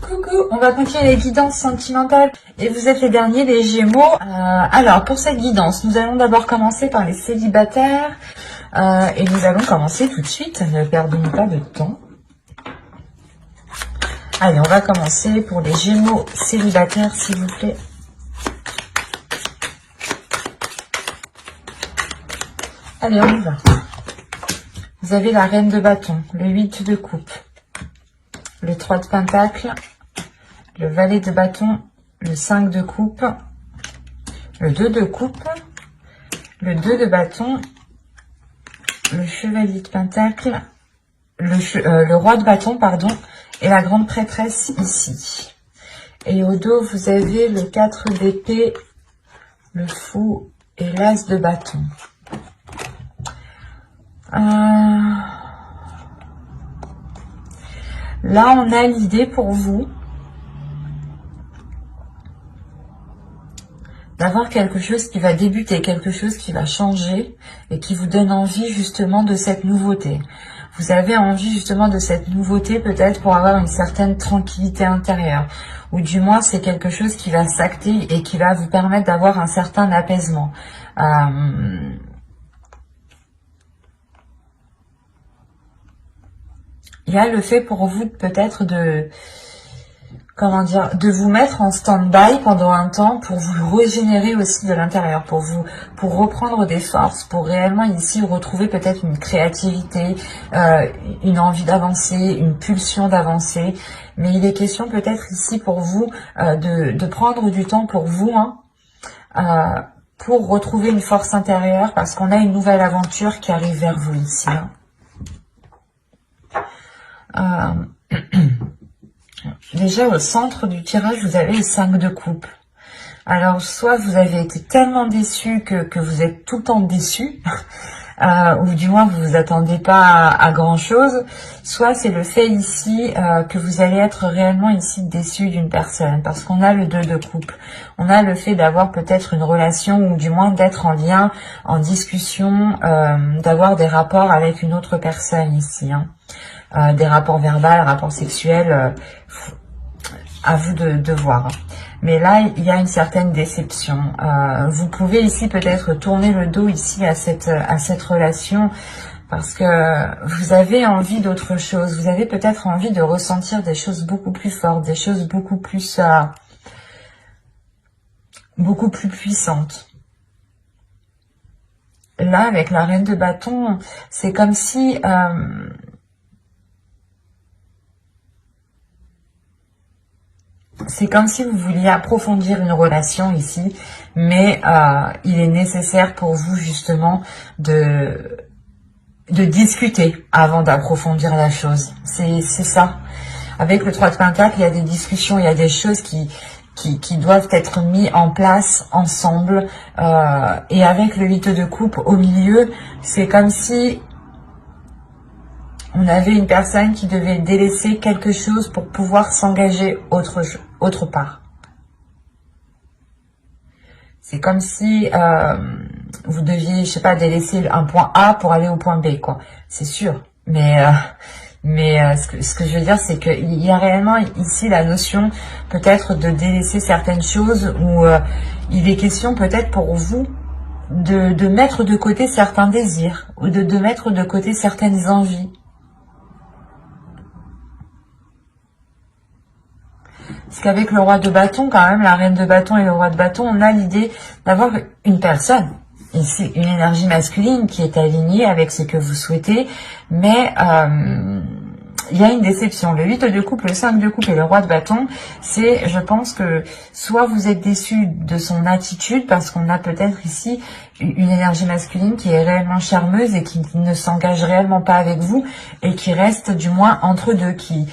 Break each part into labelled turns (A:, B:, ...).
A: Coucou, on va continuer les guidances sentimentales et vous êtes les derniers, les Gémeaux. Alors, pour cette guidance, nous allons d'abord commencer par les célibataires et nous allons commencer tout de suite, ne perdons pas de temps. Allez, on va commencer pour les Gémeaux célibataires, s'il vous plaît. Allez, on y va. Vous avez la reine de bâton, le 8 de coupe, le 3 de pentacle, le valet de bâton, le 5 de coupe, le 2 de coupe, le 2 de bâton, le chevalier de pentacle, le roi de bâton, pardon, et la grande prêtresse ici. Et au dos, vous avez le 4 d'épée, le fou et l'as de bâton. Là, on a l'idée pour vous d'avoir quelque chose qui va débuter, quelque chose qui va changer et qui vous donne envie justement de cette nouveauté. Vous avez envie justement de cette nouveauté peut-être pour avoir une certaine tranquillité intérieure. Ou du moins, c'est quelque chose qui va s'acter et qui va vous permettre d'avoir un certain apaisement. Il y a le fait pour vous peut-être de, comment dire, de vous mettre en stand-by pendant un temps pour vous régénérer aussi de l'intérieur, pour reprendre des forces, pour réellement ici retrouver peut-être une créativité, une envie d'avancer, une pulsion d'avancer. Mais il est question peut-être ici pour vous de prendre du temps pour vous, pour retrouver une force intérieure, parce qu'on a une nouvelle aventure qui arrive vers vous ici. Déjà au centre du tirage, vous avez le 5 de coupe. Alors, soit vous avez été tellement déçu que vous êtes tout le temps déçu, ou du moins vous vous attendez pas à grand chose, soit c'est le fait ici que vous allez être réellement ici déçu d'une personne, parce qu'on a le 2 de coupe. On a le fait d'avoir peut-être une relation, ou du moins d'être en lien, en discussion, d'avoir des rapports avec une autre personne ici, des rapports verbaux, rapports sexuels, à vous de voir. Mais là, il y a une certaine déception. Vous pouvez ici peut-être tourner le dos ici à cette relation parce que vous avez envie d'autre chose. Vous avez peut-être envie de ressentir des choses beaucoup plus fortes, des choses beaucoup plus puissantes. Là, avec la reine de bâton, c'est comme si vous vouliez approfondir une relation ici, mais il est nécessaire pour vous justement de discuter avant d'approfondir la chose. C'est ça. Avec le 3 de pentacle, il y a des discussions, il y a des choses qui doivent être mises en place ensemble. Et avec le 8 de coupe au milieu, c'est comme si on avait une personne qui devait délaisser quelque chose pour pouvoir s'engager autre part. C'est comme si vous deviez, je sais pas, délaisser un point A pour aller au point B, quoi. C'est sûr. Mais ce que je veux dire, c'est qu'il y a réellement ici la notion peut-être de délaisser certaines choses où il est question peut-être pour vous de mettre de côté certains désirs ou de mettre de côté certaines envies. Parce qu'avec le roi de bâton, quand même, la reine de bâton et le roi de bâton, on a l'idée d'avoir une personne, ici une énergie masculine qui est alignée avec ce que vous souhaitez, mais il y a une déception. Le 8 de coupe, le 5 de coupe et le roi de bâton, c'est, je pense que soit vous êtes déçu de son attitude, parce qu'on a peut-être ici une énergie masculine qui est réellement charmeuse et qui ne s'engage réellement pas avec vous, et qui reste du moins entre deux, qui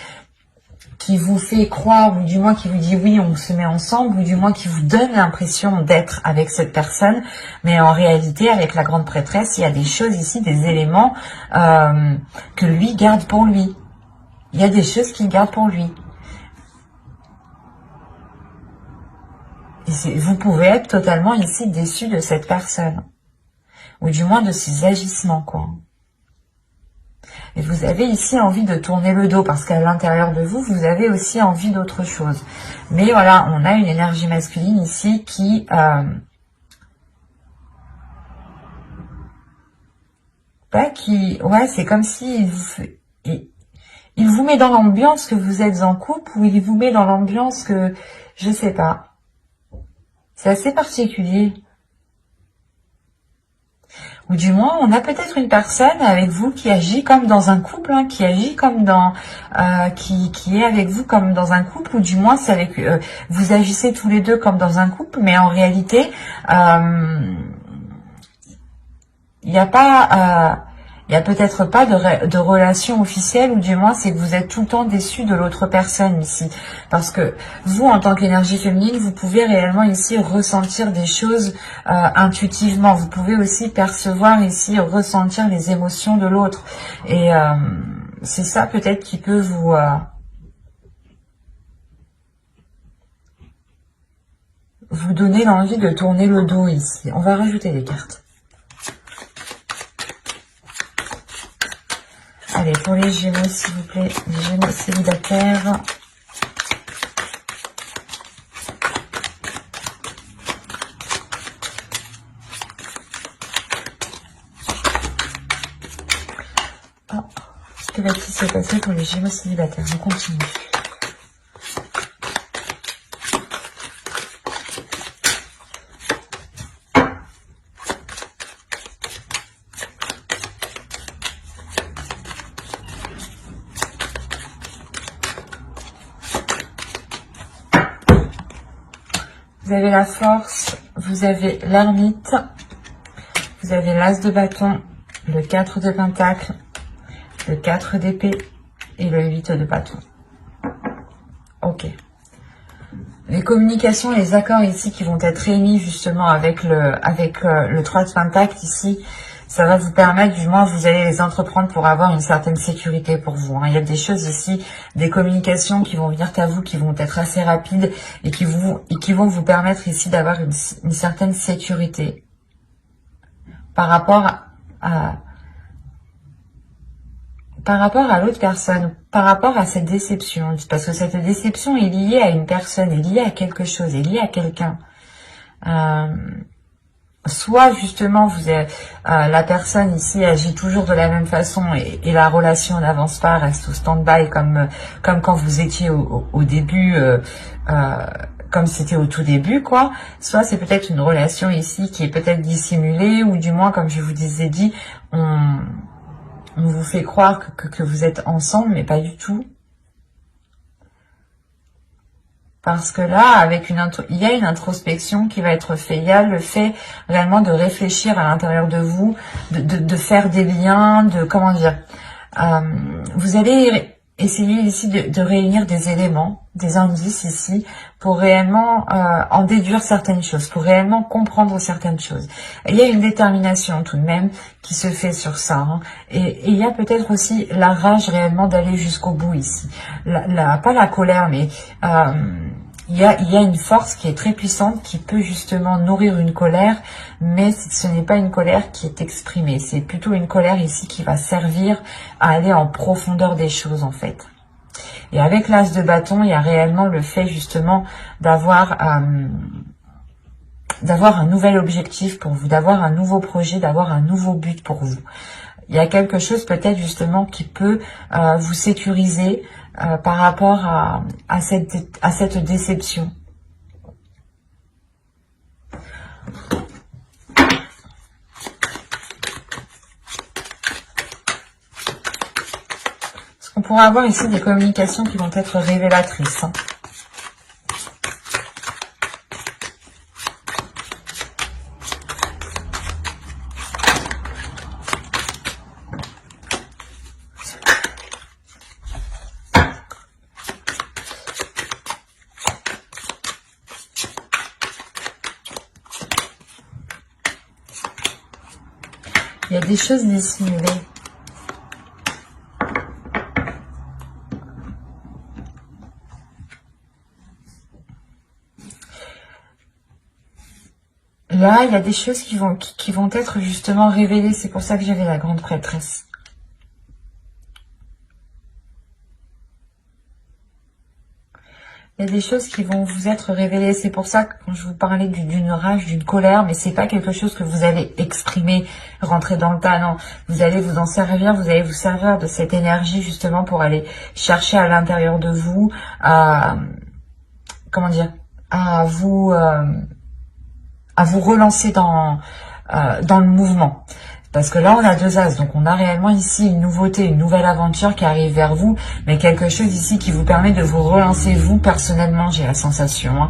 A: vous fait croire, ou du moins qui vous dit oui, on se met ensemble, ou du moins qui vous donne l'impression d'être avec cette personne, mais en réalité, avec la grande prêtresse, il y a des choses ici, des éléments que lui garde pour lui. Il y a des choses qu'il garde pour lui. Et vous pouvez être totalement ici déçu de cette personne, ou du moins de ses agissements, quoi. Et vous avez ici envie de tourner le dos parce qu'à l'intérieur de vous, vous avez aussi envie d'autre chose. Mais voilà, on a une énergie masculine ici qui... ouais, c'est comme si il vous met dans l'ambiance que vous êtes en couple ou il vous met dans l'ambiance que... Je sais pas. C'est assez particulier. Ou du moins, on a peut-être une personne avec vous qui agit comme dans un couple, hein, qui agit comme dans... qui est avec vous comme dans un couple, ou du moins, c'est avec vous agissez tous les deux comme dans un couple, mais en réalité, il n'y a pas... il n'y a peut-être pas de relation officielle, ou du moins c'est que vous êtes tout le temps déçu de l'autre personne ici. Parce que vous, en tant qu'énergie féminine, vous pouvez réellement ici ressentir des choses intuitivement. Vous pouvez aussi percevoir ici, ressentir les émotions de l'autre. Et c'est ça peut-être qui peut vous donner l'envie de tourner le dos ici. On va rajouter des cartes. Allez, pour les Gémeaux, s'il vous plaît, les Gémeaux célibataires. Oh, que va-t-il se passer pour les Gémeaux célibataires? On continue. Vous avez la force, vous avez l'ermite, vous avez l'as de bâton, le 4 de pentacle, le 4 d'épée et le 8 de bâton. Ok. Les communications, les accords ici qui vont être émis justement avec le 3 de pentacle ici, ça va vous permettre, du moins vous allez les entreprendre pour avoir une certaine sécurité pour vous. Hein. Il y a des choses ici, des communications qui vont venir à vous, qui vont être assez rapides et qui vont vous permettre ici d'avoir une certaine sécurité par rapport à l'autre personne, par rapport à cette déception. Parce que cette déception est liée à une personne, est liée à quelque chose, est liée à quelqu'un. Soit justement la personne ici agit toujours de la même façon et la relation n'avance pas, reste au stand-by comme quand vous étiez au début, comme c'était au tout début, quoi. Soit c'est peut-être une relation ici qui est peut-être dissimulée, ou du moins, comme je vous disais dit, on vous fait croire que vous êtes ensemble, mais pas du tout. Parce que là, il y a une introspection qui va être faite. Il y a le fait réellement de réfléchir à l'intérieur de vous, de faire des liens, comment dire. Vous allez essayer ici de réunir des éléments, des indices ici, pour réellement en déduire certaines choses, pour réellement comprendre certaines choses. Il y a une détermination tout de même qui se fait sur ça. Hein. Et il y a peut-être aussi la rage réellement d'aller jusqu'au bout ici. Pas la colère, mais... il y a une force qui est très puissante qui peut justement nourrir une colère, mais ce n'est pas une colère qui est exprimée. C'est plutôt une colère ici qui va servir à aller en profondeur des choses en fait. Et avec l'as de bâton, il y a réellement le fait justement d'avoir un nouvel objectif pour vous, d'avoir un nouveau projet, d'avoir un nouveau but pour vous. Il y a quelque chose peut-être justement qui peut vous sécuriser par rapport à cette déception. Parce qu'on pourra avoir ici des communications qui vont être révélatrices. Hein. Il y a des choses dissimulées. Là, il y a des choses qui vont être justement révélées. C'est pour ça que j'avais la grande prêtresse. Il y a des choses qui vont vous être révélées. C'est pour ça que quand je vous parlais d'une rage, d'une colère, mais c'est pas quelque chose que vous allez exprimer, rentrer dans le tas, non. Vous allez vous en servir, vous allez vous servir de cette énergie justement pour aller chercher à l'intérieur de vous, comment dire, à vous relancer dans le mouvement. Parce que là, on a 2 as, donc on a réellement ici une nouveauté, une nouvelle aventure qui arrive vers vous, mais quelque chose ici qui vous permet de vous relancer vous personnellement, j'ai la sensation.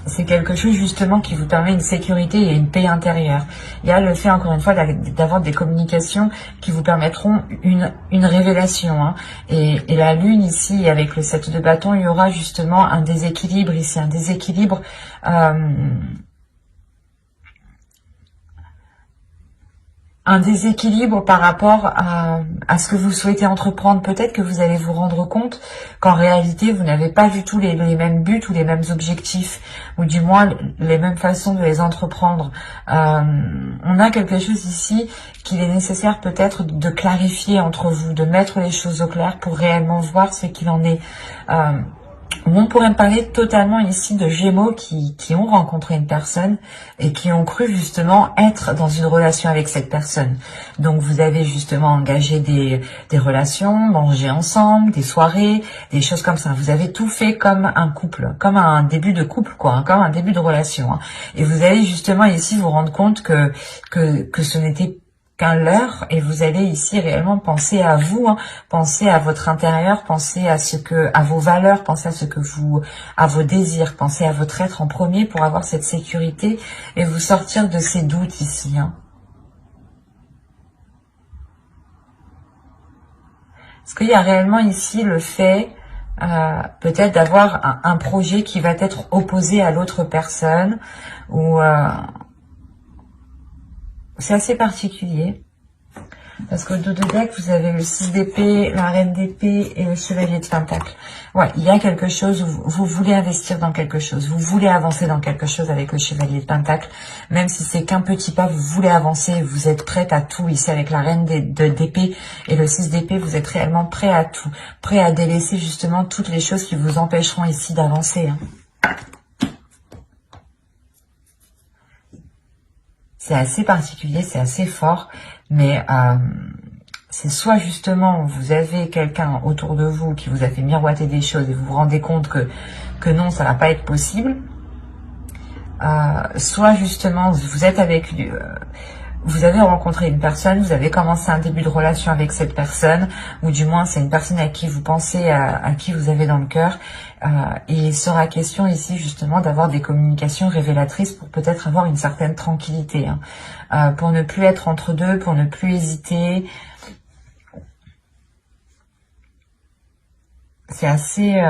A: C'est quelque chose justement qui vous permet une sécurité et une paix intérieure. Il y a le fait, encore une fois, d'avoir des communications qui vous permettront une révélation. Et la lune ici, avec le 7 de bâton, il y aura justement un déséquilibre ici, un déséquilibre... un déséquilibre par rapport à ce que vous souhaitez entreprendre. Peut-être que vous allez vous rendre compte qu'en réalité, vous n'avez pas du tout les mêmes buts ou les mêmes objectifs, ou du moins les mêmes façons de les entreprendre. On a quelque chose ici qu'il est nécessaire peut-être de clarifier entre vous, de mettre les choses au clair pour réellement voir ce qu'il en est. On pourrait me parler totalement ici de Gémeaux qui ont rencontré une personne et qui ont cru justement être dans une relation avec cette personne. Donc vous avez justement engagé des relations, mangé ensemble, des soirées, des choses comme ça. Vous avez tout fait comme un couple, comme un début de couple, quoi, comme un début de relation. Et vous allez justement ici vous rendre compte que ce n'était qu'un leurre, et vous allez ici réellement penser à vous, penser à votre intérieur, penser à vos valeurs, penser à vos désirs, penser à votre être en premier pour avoir cette sécurité et vous sortir de ces doutes ici. Est-ce qu'il y a réellement ici le fait peut-être d'avoir un projet qui va être opposé à l'autre personne, ou c'est assez particulier, parce qu'au dos de deck, vous avez le 6 d'épée, la reine d'épée et le chevalier de pentacle. Ouais, il y a quelque chose où vous voulez investir dans quelque chose, vous voulez avancer dans quelque chose avec le chevalier de pentacle, même si c'est qu'un petit pas, vous voulez avancer, vous êtes prête à tout ici avec la reine d'épée et le 6 d'épée, vous êtes réellement prêt à tout, prêt à délaisser justement toutes les choses qui vous empêcheront ici d'avancer. C'est assez particulier, c'est assez fort, mais c'est soit justement vous avez quelqu'un autour de vous qui vous a fait miroiter des choses et vous vous rendez compte que non, ça va pas être possible, soit justement vous êtes avec vous avez rencontré une personne, vous avez commencé un début de relation avec cette personne, ou du moins c'est une personne à qui vous pensez, à qui vous avez dans le cœur, et il sera question ici justement d'avoir des communications révélatrices pour peut-être avoir une certaine tranquillité, pour ne plus être entre deux, pour ne plus hésiter. C'est assez...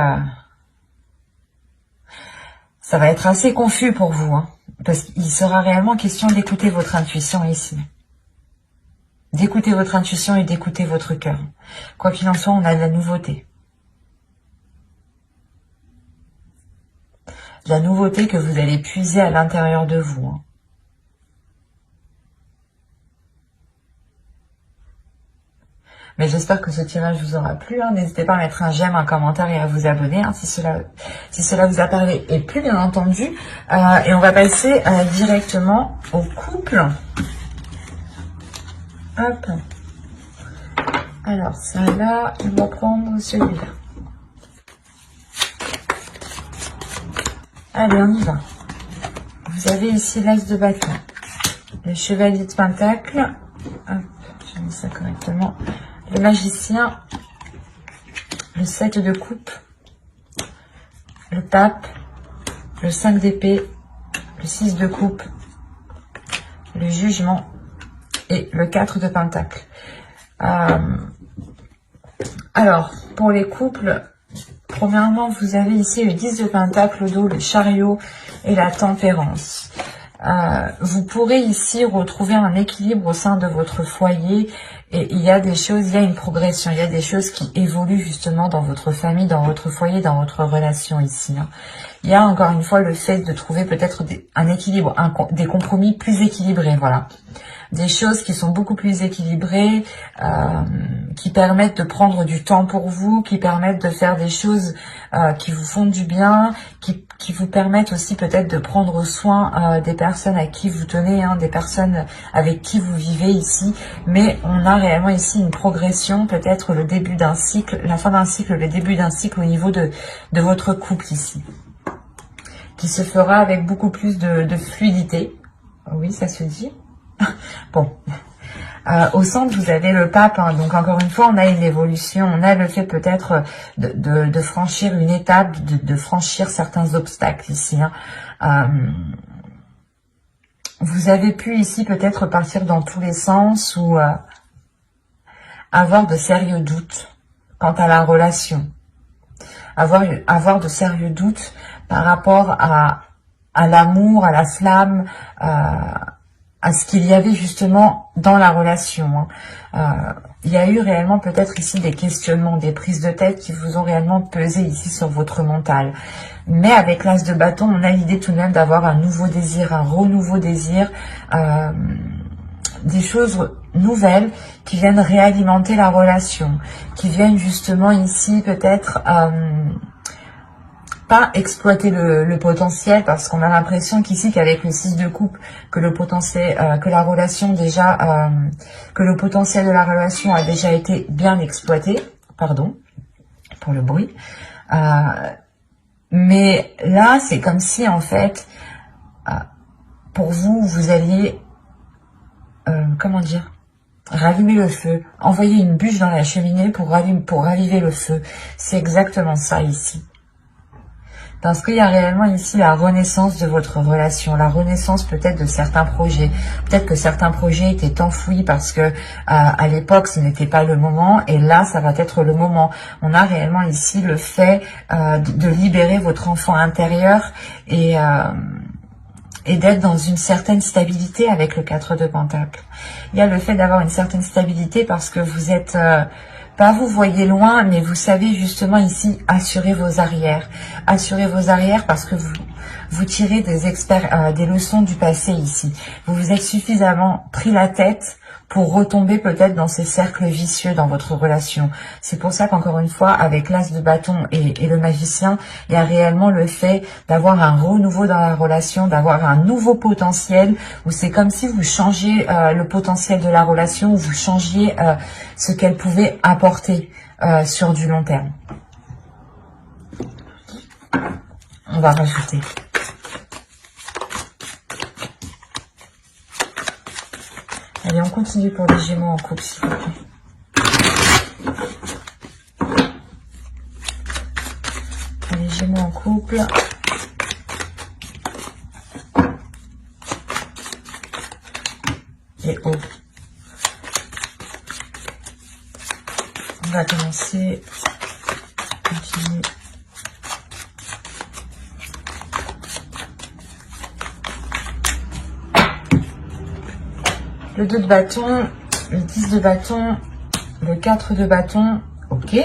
A: ça va être assez confus pour vous, parce qu'il sera réellement question d'écouter votre intuition ici. D'écouter votre intuition et d'écouter votre cœur. Quoi qu'il en soit, on a de la nouveauté. De la nouveauté que vous allez puiser à l'intérieur de vous. Mais j'espère que ce tirage vous aura plu. N'hésitez pas à mettre un j'aime, un commentaire et à vous abonner si cela vous a parlé et plu, bien entendu. Et on va passer directement au couple. Hop. Alors, ça là, on va prendre celui-là. Allez, on y va. Vous avez ici l'as de bâton, le chevalier de pentacle. Hop, j'ai mis ça correctement. Le magicien, le 7 de coupe, le pape, le 5 d'épée, le 6 de coupe, le jugement et le 4 de pentacle. Alors, pour les couples, premièrement, vous avez ici le 10 de pentacle au dos, le chariot et la tempérance. Vous pourrez ici retrouver un équilibre au sein de votre foyer, et il y a des choses, il y a une progression, il y a des choses qui évoluent justement dans votre famille, dans votre foyer, dans votre relation ici. il y a encore une fois le fait de trouver peut-être un équilibre, des compromis plus équilibrés, voilà. Des choses qui sont beaucoup plus équilibrées, qui permettent de prendre du temps pour vous, qui permettent de faire des choses qui vous font du bien, qui vous permettent aussi peut-être de prendre soin des personnes à qui vous tenez, hein, des personnes avec qui vous vivez ici. Mais on a réellement ici une progression, peut-être le début d'un cycle, la fin d'un cycle, le début d'un cycle au niveau de votre couple ici, qui se fera avec beaucoup plus de fluidité. Oui, ça se dit. Bon, au centre, vous avez le pape, hein, donc encore une fois, on a une évolution, on a le fait peut-être de franchir une étape, de franchir certains obstacles ici. Hein. Vous avez pu ici peut-être partir dans tous les sens ou avoir de sérieux doutes quant à la relation, avoir de sérieux doutes par rapport à l'amour, à la flamme, à ce qu'il y avait justement dans la relation. Il y a eu réellement peut-être ici des questionnements, des prises de tête qui vous ont réellement pesé ici sur votre mental. Mais avec l'as de bâton, on a l'idée tout de même d'avoir un nouveau désir, un renouveau désir, des choses nouvelles qui viennent réalimenter la relation, qui viennent justement ici peut-être... pas exploiter le potentiel, parce qu'on a l'impression qu'ici qu'avec le 6 de coupe, que le potentiel, que la relation déjà, que le potentiel de la relation a déjà été bien exploité, pardon pour le bruit, mais là c'est comme si en fait pour vous, vous alliez comment dire, raviver le feu, envoyer une bûche dans la cheminée pour raviver le feu. C'est exactement ça ici. Parce qu'il y a réellement ici la renaissance de votre relation, la renaissance peut-être de certains projets. Peut-être que certains projets étaient enfouis parce que à l'époque ce n'était pas le moment, et là ça va être le moment. On a réellement ici le fait de libérer votre enfant intérieur et d'être dans une certaine stabilité avec le 4 de Pentacle. Il y a le fait d'avoir une certaine stabilité parce que vous êtes... pas vous voyez loin, mais vous savez justement ici assurer vos arrières. Assurer vos arrières parce que vous tirez des leçons du passé ici. Vous vous êtes suffisamment pris la tête pour retomber peut-être dans ces cercles vicieux dans votre relation. C'est pour ça qu'encore une fois, avec l'as de bâton et le magicien, il y a réellement le fait d'avoir un renouveau dans la relation, d'avoir un nouveau potentiel, où c'est comme si vous changiez le potentiel de la relation, où vous changiez ce qu'elle pouvait apporter sur du long terme. On va rajouter. Allez, on continue pour les Gémeaux en couple, s'il vous plaît. Les Gémeaux en couple. Et haut. On va commencer. Continuer. Le 2 de bâton, le 10 de bâton, le 4 de bâton, ok,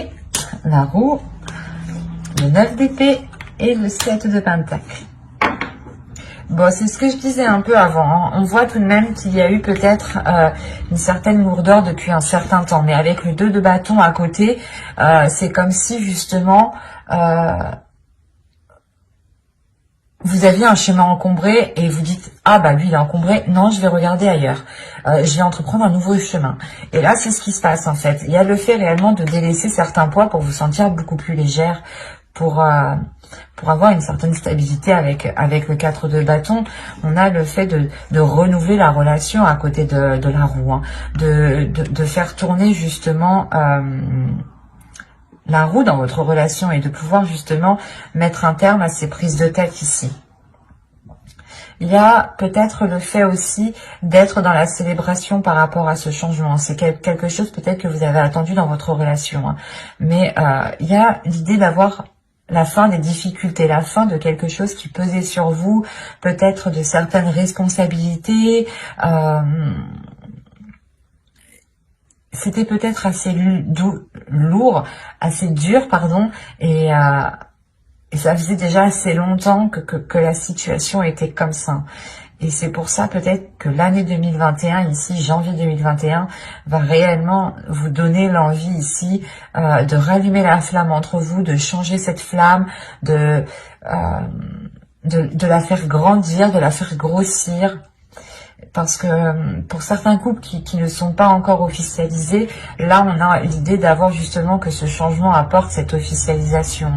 A: la roue, le 9 d'épée et le 7 de pentacle. Bon, c'est ce que je disais un peu avant, hein. On voit tout de même qu'il y a eu peut-être une certaine lourdeur depuis un certain temps, mais avec le 2 de bâton à côté, c'est comme si justement... vous aviez un chemin encombré et vous dites « Ah bah lui il est encombré, non je vais regarder ailleurs, je vais entreprendre un nouveau chemin ». Et là c'est ce qui se passe en fait. Il y a le fait réellement de délaisser certains poids pour vous sentir beaucoup plus légère, pour avoir une certaine stabilité avec le 4 de bâton. On a le fait de renouveler la relation à côté de la roue, hein, de faire tourner justement... la roue dans votre relation et de pouvoir justement mettre un terme à ces prises de tête ici. Il y a peut-être le fait aussi d'être dans la célébration par rapport à ce changement. C'est quelque chose peut-être que vous avez attendu dans votre relation. Hein. Mais il y a l'idée d'avoir la fin des difficultés, la fin de quelque chose qui pesait sur vous, peut-être de certaines responsabilités, c'était peut-être assez lourd, assez dur, pardon, et Et ça faisait déjà assez longtemps que la situation était comme ça. Et c'est pour ça peut-être que l'année 2021, ici, janvier 2021, va réellement vous donner l'envie ici de rallumer la flamme entre vous, de changer cette flamme, de la faire grandir, de la faire grossir. Parce que pour certains couples qui ne sont pas encore officialisés, là on a l'idée d'avoir justement que ce changement apporte cette officialisation.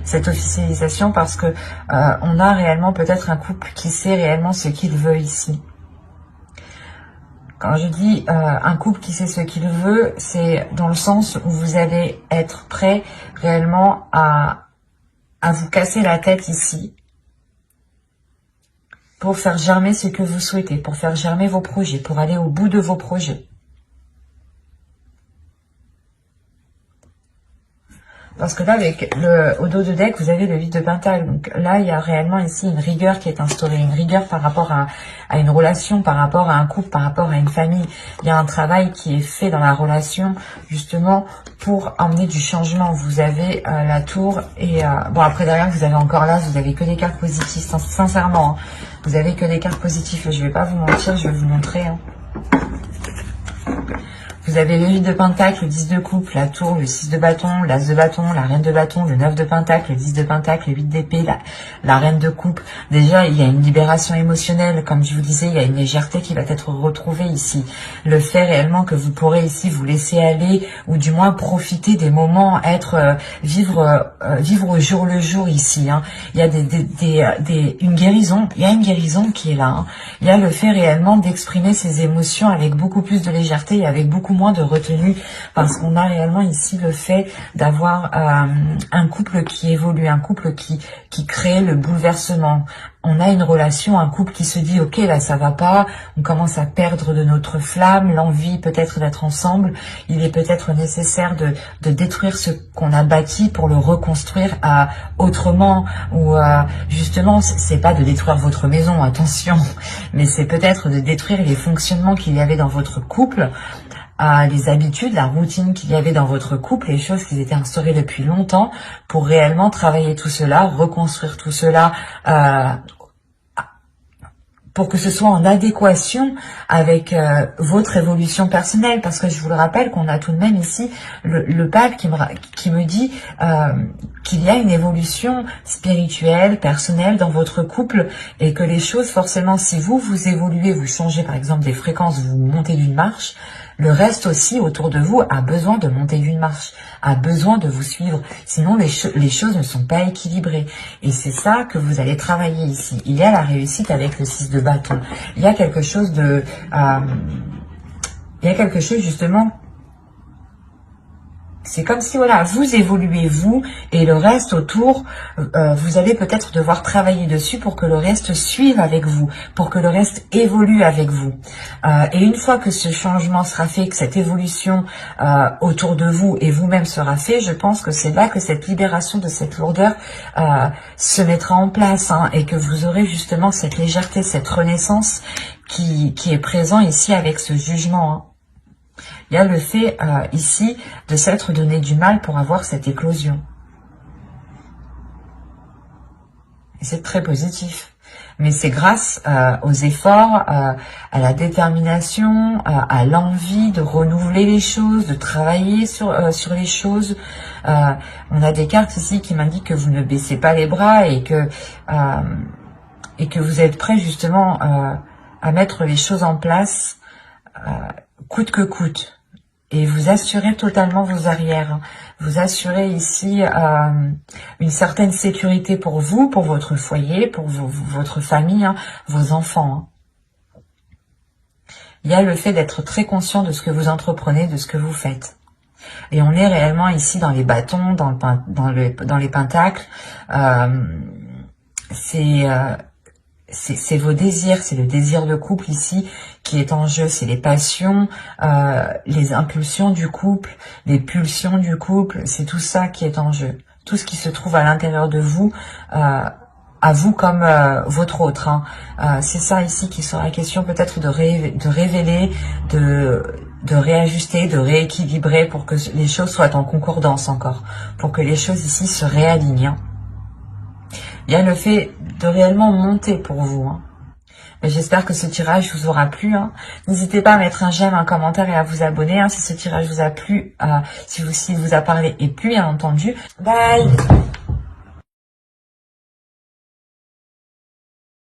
A: Cette officialisation parce que on a réellement peut-être un couple qui sait réellement ce qu'il veut ici. Quand je dis un couple qui sait ce qu'il veut, c'est dans le sens où vous allez être prêt réellement à vous casser la tête ici pour faire germer ce que vous souhaitez, pour faire germer vos projets, pour aller au bout de vos projets. Parce que là, avec au dos de deck, vous avez le 8 de Pentacle. Donc là, il y a réellement ici une rigueur qui est instaurée. Une rigueur par rapport à une relation, par rapport à un couple, par rapport à une famille. Il y a un travail qui est fait dans la relation, justement, pour emmener du changement. Vous avez la tour et... bon, après, derrière, vous avez encore là, vous avez que des cartes positives. Sincèrement, hein, vous avez que des cartes positives. Je vais pas vous mentir, je vais vous montrer. Hein. Vous avez le 8 de Pentacle, le 10 de coupe, la tour, le 6 de bâton, l'as de bâton, la reine de bâton, le 9 de Pentacle, le 10 de Pentacle, le 8 d'épée, la reine de coupe. Déjà, il y a une libération émotionnelle. Comme je vous disais, il y a une légèreté qui va être retrouvée ici. Le fait réellement que vous pourrez ici vous laisser aller ou du moins profiter des moments, vivre au jour le jour ici. Hein. Il y a une guérison. Il y a une guérison qui est là. Hein. Il y a le fait réellement d'exprimer ses émotions avec beaucoup plus de légèreté et avec beaucoup moins de retenue, parce qu'on a réellement ici le fait d'avoir un couple qui évolue, un couple qui crée le bouleversement. On a une relation, un couple qui se dit ok, là ça va pas, on commence à perdre de notre flamme, l'envie peut-être d'être ensemble. Il est peut-être nécessaire de détruire ce qu'on a bâti pour le reconstruire autrement, ou justement c'est pas de détruire votre maison, attention, mais c'est peut-être de détruire les fonctionnements qu'il y avait dans votre couple, les habitudes, la routine qu'il y avait dans votre couple, les choses qui étaient instaurées depuis longtemps, pour réellement travailler tout cela, reconstruire tout cela, pour que ce soit en adéquation avec votre évolution personnelle. Parce que je vous le rappelle qu'on a tout de même ici le pape qui me dit qu'il y a une évolution spirituelle, personnelle dans votre couple, et que les choses, forcément, si vous évoluez, vous changez par exemple des fréquences, vous montez d'une marche, le reste aussi autour de vous a besoin de monter d'une marche, a besoin de vous suivre. Sinon, les choses ne sont pas équilibrées. Et c'est ça que vous allez travailler ici. Il y a la réussite avec le 6 de bâton. Il y a quelque chose de... il y a quelque chose justement... C'est comme si, voilà, vous évoluez, vous, et le reste autour, vous allez peut-être devoir travailler dessus pour que le reste suive avec vous, pour que le reste évolue avec vous. Et une fois que ce changement sera fait, que cette évolution autour de vous et vous-même sera fait, je pense que c'est là que cette libération de cette lourdeur se mettra en place, hein, et que vous aurez justement cette légèreté, cette renaissance qui est présent ici avec ce jugement, hein. Il y a le fait ici de s'être donné du mal pour avoir cette éclosion. Et c'est très positif. Mais c'est grâce aux efforts, à la détermination, à l'envie de renouveler les choses, de travailler sur les choses. On a des cartes ici qui m'indiquent que vous ne baissez pas les bras et que vous êtes prêt justement à mettre les choses en place coûte que coûte. Et vous assurez totalement vos arrières. Hein. Vous assurez ici une certaine sécurité pour vous, pour votre foyer, pour votre famille, hein, vos enfants. Hein. Il y a le fait d'être très conscient de ce que vous entreprenez, de ce que vous faites. Et on est réellement ici dans les bâtons, dans les pentacles. C'est vos désirs, c'est le désir de couple ici qui est en jeu, c'est les passions, les impulsions du couple, les pulsions du couple, c'est tout ça qui est en jeu. Tout ce qui se trouve à l'intérieur de vous à vous comme votre autre. Hein. C'est ça ici qui sera question peut-être de révéler, de réajuster, de rééquilibrer pour que les choses soient en concordance encore, pour que les choses ici se réalignent. Hein. Il y a le fait de réellement monter pour vous. Hein. J'espère que ce tirage vous aura plu. Hein. N'hésitez pas à mettre un j'aime, un commentaire et à vous abonner hein, si ce tirage vous a plu, s'il vous a parlé et plu, bien entendu. Bye!